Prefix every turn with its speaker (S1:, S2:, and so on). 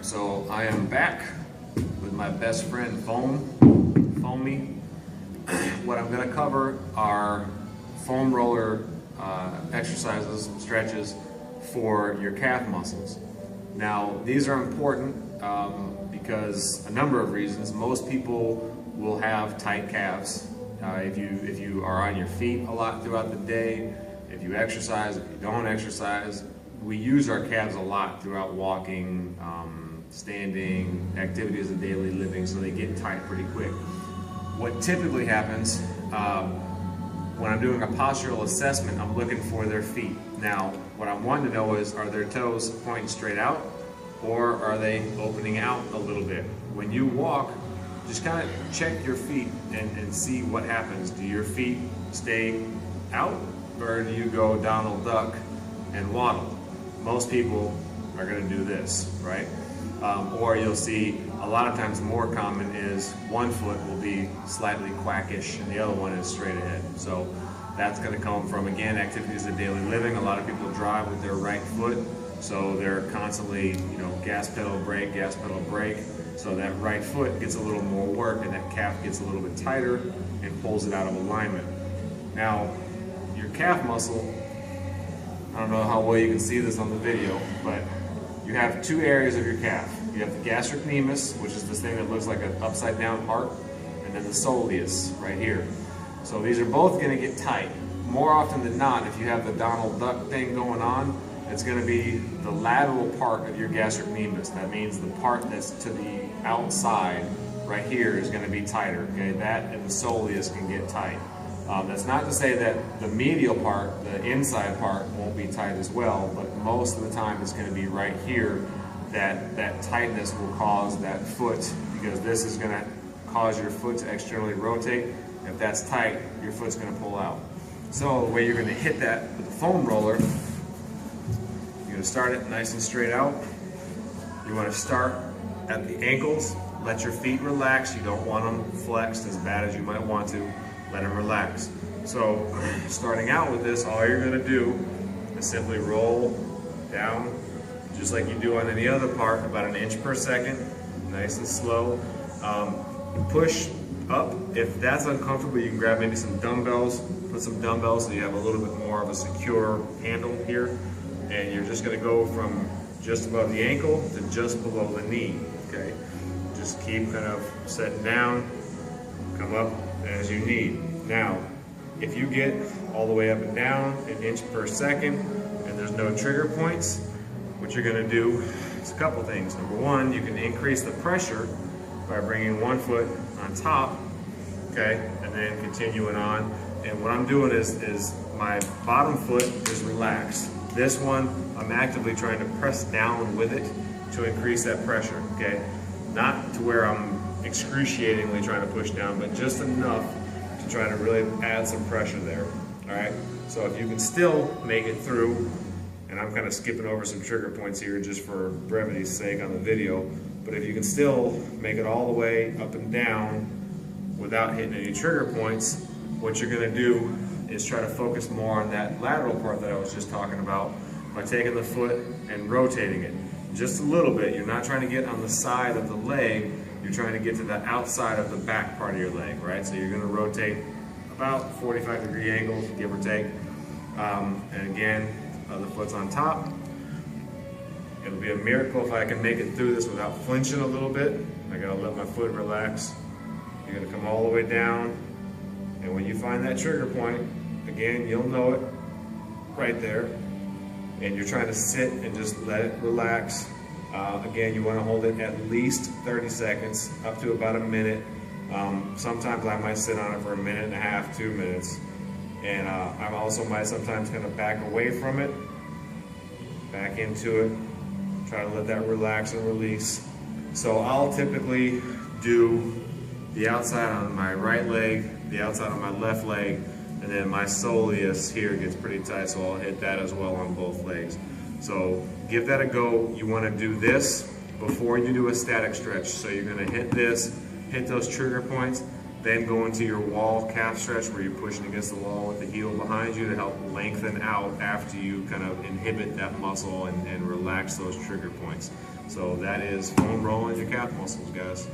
S1: So I am back with my best friend Foamy. What I'm going to cover are foam roller exercises, stretches for your calf muscles. Now these are important because a number of reasons. Most people will have tight calves. If you are on your feet a lot throughout the day, if you exercise, if you don't exercise, we use our calves a lot throughout walking, standing, activities of daily living, so they get tight pretty quick. What typically happens when I'm doing a postural assessment, I'm looking for their feet. Now, what I'm wanting to know is, are their toes pointing straight out, or are they opening out a little bit? When you walk, just kind of check your feet and see what happens. Do your feet stay out, or do you go Donald Duck and waddle? Most people are going to do this, right? Or you'll see a lot of times more common is one foot will be slightly quackish and the other one is straight ahead. So that's going to come from, again, activities of daily living. A lot of people drive with their right foot, so they're constantly, gas pedal brake, gas pedal brake. So that right foot gets a little more work and that calf gets a little bit tighter and pulls it out of alignment. Now, your calf muscle, I don't know how well you can see this on the video, but you have two areas of your calf. You have the gastrocnemius, which is this thing that looks like an upside down heart, and then the soleus right here. So these are both going to get tight. More often than not, if you have the Donald Duck thing going on, it's going to be the lateral part of your gastrocnemius. That means the part that's to the outside right here is going to be tighter. Okay, that and the soleus can get tight. That's not to say that the medial part, the inside part, won't be tight as well, but most of the time it's going to be right here that tightness will cause that foot, because this is going to cause your foot to externally rotate. If that's tight, your foot's going to pull out. So the way you're going to hit that with the foam roller, you're going to start it nice and straight out. You want to start at the ankles, let your feet relax. You don't want them flexed as bad as you might want to. Let them relax. So starting out with this, all you're going to do is simply roll down just like you do on any other part, about an inch per second, nice and slow. Push up. If that's uncomfortable, you can grab maybe some dumbbells, put some dumbbells so you have a little bit more of a secure handle here. And you're just going to go from just above the ankle to just below the knee. Okay? Just keep kind of setting down, come up as you need. Now, if you get all the way up and down an inch per second and there's no trigger points, what you're going to do is a couple things. Number one, you can increase the pressure by bringing one foot on top, okay, and then continuing on. And what I'm doing is my bottom foot is relaxed. This one, I'm actively trying to press down with it to increase that pressure, okay? Not to where I'm excruciatingly trying to push down, but just enough to try to really add some pressure there, all right? So if you can still make it through, and I'm kind of skipping over some trigger points here just for brevity's sake on the video, but if you can still make it all the way up and down without hitting any trigger points, what you're going to do is try to focus more on that lateral part that I was just talking about by taking the foot and rotating it just a little bit. You're not trying to get on the side of the leg, you're trying to get to the outside of the back part of your leg, right? So you're going to rotate about 45-degree angle, give or take. And again, the foot's on top. It'll be a miracle if I can make it through this without flinching a little bit. I gotta let my foot relax. You're gonna come all the way down, and when you find that trigger point, again, you'll know it right there. And you're trying to sit and just let it relax. Again, you want to hold it at least 30 seconds, up to about a minute. Sometimes I might sit on it for a minute and a half, 2 minutes. And I also might sometimes kind of back away from it, back into it, try to let that relax and release. So I'll typically do the outside on my right leg, the outside on my left leg, and then my soleus here gets pretty tight, so I'll hit that as well on both legs. So give that a go. You want to do this before you do a static stretch. So you're going to hit this, hit those trigger points, then go into your wall calf stretch where you're pushing against the wall with the heel behind you to help lengthen out after you kind of inhibit that muscle and relax those trigger points. So So that is foam rolling your calf muscles, guys.